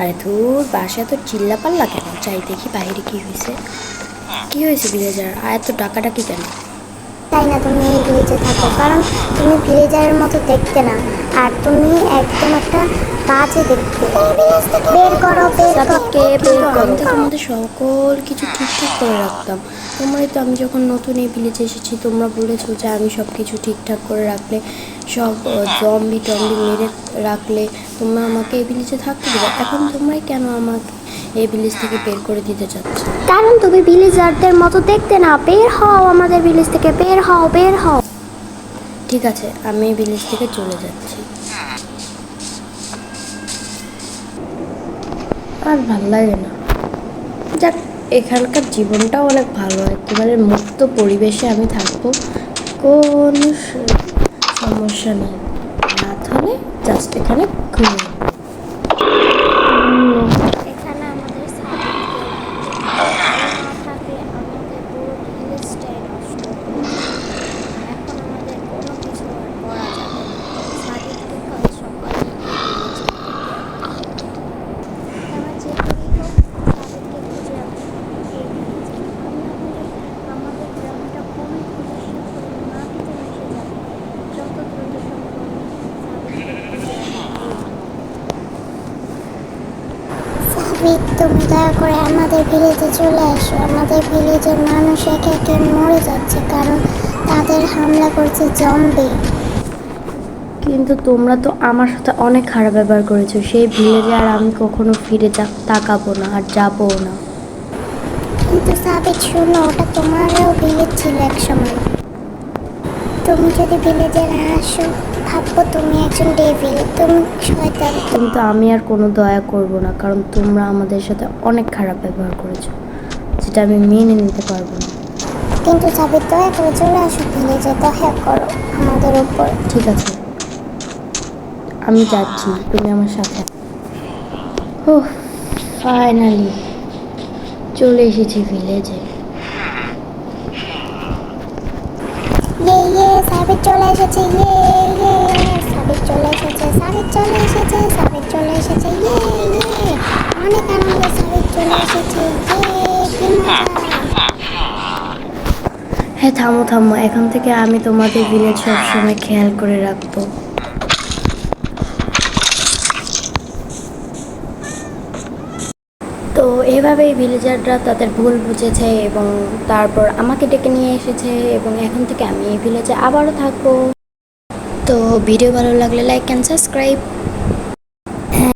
আরে ধুর, বাসায় তো চিল্লা পাল্লা কেন? চাই দেখি বাইরে কি হয়েছে। কি হয়েছে ভিলেজার? আর এত ডাকাডাকি কেন? তাই না তুমি এই ভিলেজে থাকো, কারণ তুমি ভিলেজারের মতো দেখতে না, আর তুমি একদম একটা বাজে দেখতে। বের করো, বের সাবিককে করো, বের করো। আমি তো তোমাদের সকল কিছু ঠিকঠাক করে রাখতাম। তোমরাই তো, আমি যখন নতুন এই ভিলেজে এসেছি তোমরা বলেছো যে আমি সব কিছু ঠিকঠাক করে রাখলে, সব জম্বি টম্বি মেরে রাখলে তোমরা আমাকে এই ভিলেজে থাকতে দেবে। এখন তোমরাই কেন আমাকে এই ভিলেজ থেকে বের করে দিতে চাচ্ছ? কারণ তুমি ভিলেজারদের মতো দেখতে না। বের হও আমাদের ভিলেজ থেকে, বের হও, বের হও। ঠিক আছে, আমি এই ভিলেজ থেকে চলে যাচ্ছি। আর ভাল লাগে না। যাক, এখানকার জীবনটাও অনেক ভালো, একেবারে মুক্ত পরিবেশে আমি থাকবো, কোনো সমস্যা নেই। রাত হলে জাস্ট এখানে ঘুমিয়ে এখানে আমাদের সাবিককে না থাকলে আমাদের পুরো ভিলেজটাই নষ্ট হয়ে যাবে। এখন আমাদের কোনো কিছু আর করা যাবে না। সাবিককে কাল সকালে আমরা যে করেই হোক সাবিককে খুঁজে আনতে হবে এই ভিলেজে। আমি না হলে আমাদের গ্রামটা পুরো ধূলিসাৎ হয়ে মাটিতে মিশে যাবে। যত দ্রুত সম্ভব সাবিককে খুঁজে আনতে হবে। সাবিক, তুমি দয়া করে আমাদের ভিলেজে চলে আসো। আমাদের ভিলেজের মানুষ একে একে মরে যাচ্ছে, কারণ তাদের হামলা করছে জম্বি। কিন্তু তোমরা তো আমার সাথে অনেক খারাপ ব্যবহার করেছো, সেই ভিলেজে আর আমি কখনো ফিরে তাকাবো না আর যাবো না। কিন্তু সাবিক শোনো, ওটা তোমারও ভিলেজ ছিল এক সময়। তুমি যদি ভিলেজে না আসো ভাববো তুমি একজন ডেভিল, তুমি শয়তান। কিন্তু আমি আর কোনো দয়া করব না, কারণ তোমরা আমাদের সাথে অনেক খারাপ ব্যবহার করেছো, যেটা আমি মেনে নিতে পারবো না। কিন্তু সাবিক, দয়া করে চলে আসো ভিলেজে, দয়া করো আমাদের উপর। ঠিক আছে, আমি যাচ্ছি, তুমি আমার সাথে। ও, ফাইনালি চলে এসেছি ভিলেজে। ইয়ে সাবিক চলে এসেছে, ইয়ে সাবিক চলে এসেছে, সাবিক চলে এসেছে, সাবিক চলে এসেছে, ইয়ে অনেক আনন্দ, সাবিক চলে এসেছে, কি মজা। হ্যাঁ, থামো থামো, এখন থেকে আমি তোমাদের ভিলেজ সবসময় খেয়াল করে রাখবো। তো এভাবেই ভিলেজাররা তাদের ভুল বুঝেছে এবং তারপর আমাকে ডেকে নিয়ে এসেছে, এবং এখন থেকে আমি এই ভিলেজে আবারও থাকবো। তো ভিডিও ভালো লাগলে লাইক অ্যান্ড সাবস্ক্রাইব।